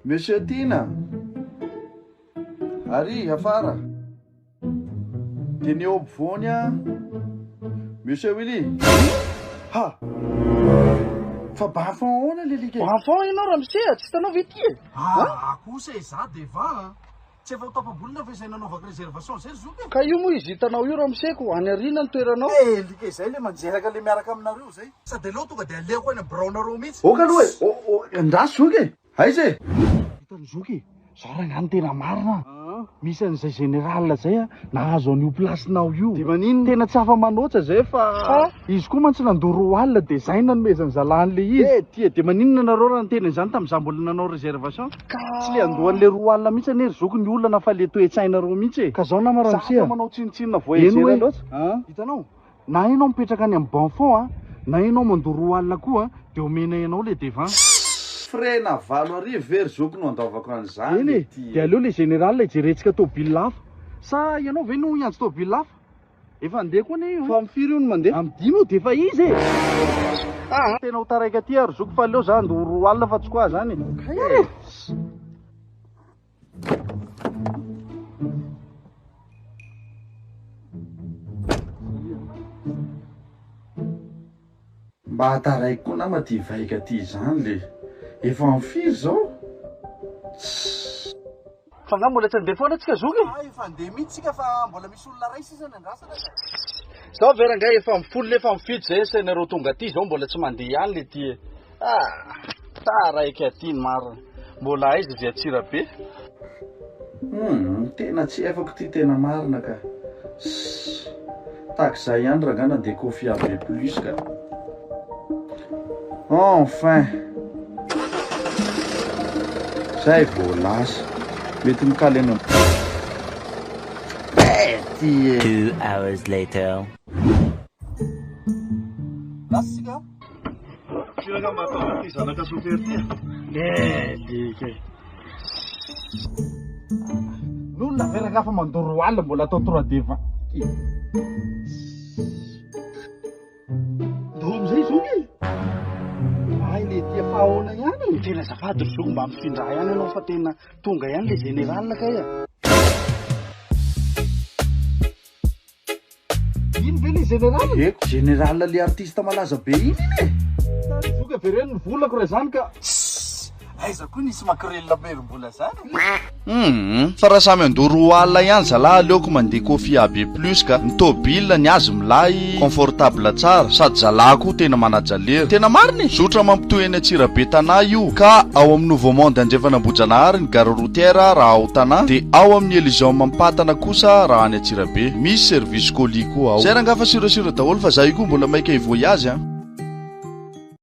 Monsieur Tina, ary afara. Teneo ampovoany a. Monsieur Willy. Ha! Fa bafo ahoana le lika. Bafo ianao Ramsey, tsy hitanao ve ty e? Kosa iza de va tsy efa tapabolina fa izay nanaovako réservation zay zoky. Ka io moa izy hitanao io Ramsey ko any arina ny toeranao. Lika izay le manjeraka le miaraka aminareo zay. Sady aleo tonga de aleoko any braonareo mihitsy. Oka aloha e, andraso zoky. Aiza e? Hitan'ny zoky, zao rangany tena marina. Misy an'izay général zay a nahazo an'io plasinao io. De maninona tena tsy afa-manoatra zay fa izy koa mantsy nandoro alina de zay nanomezany zalany le izy. Tia de maninona nareo raha niteny zany tamin'izaho mbola nanao réservation. Tsy le andohan'le roa alina mihitsy anery zoky ny olona fa le toe-tsainareo mihitsy e. Ka zao nama Ramsey manao tsinotsinona voyageur loatra. Hitanao, na ianao mipetraka any amin'ny Banfond a, na ianao mandoro roa alina koa de omena ianao le devant. Frena valo arivo very zoky no andaovako an'izany. Eny e, de aleo le général jeretsika tôbily lafa. Sa ianao ve no iantso tôbily lafa? Efa andeha koa ne io. Fa am'firy io no mandeha. Am'5 de efa izy e. Tena ho taraika aty ary zoky fa aleo za andoro roa alina fa tsy koa zany. Mba hataraiky koa nama ty vaika ty zany le. Efa am'firy zao? Fa nga mbola tsy andeha foana tsika zoky. Efa andeha mihitsy tsika fa mbola misy olona ray sisa ny andrasana. Zao vera nga efa mifolo le efa mifidy zay sainareo tonga aty zao mbola tsy mandeha ihany le ty. Taraiky aty ny marina. Mbola aiza zay atsira be. Tena tsy efako ty tena marina ka. Takizay ihany raha nga nandeha Kofi AB plus ka. Enfin. Zay vao lasa. Mety mikaly any 2 hours later. Lasa sika. Siraka mba atao ty zanaka chauffeur ty. Dika. N'olona vera nga fa mandoro alina mbola atao 3 devant. Dom zay zoky. Ay le tia fahaona ihany. Tena zafady zoky mba mifindra ihany anao fa tena tonga ihany le général ka ya. Ino ve le général? Eko, général le artiste malaza be iny e. Zoky avereno ny volako raha zany ka. Aiza koa nisy makrelina berim-bola zany. Fa raha samy andoro alina ihany zalahy aleoko mandeha Kofi AB plus ka ny tôbila ny azy milay confortable tsara sady zalahy koa tena manajalera. Tena marina zotra mampitohy eny Antsirabe tanà io ka ao amin'ny Nouveau Monde Andriafanambojanahary ny gare routière raha ao tanà de ao amin'ny Elision Mampatana kosa raha any Antsirabe misy service colis koa ao. Zay rangaha fa sirasira daholo fa zay koa mbola maika hivoyage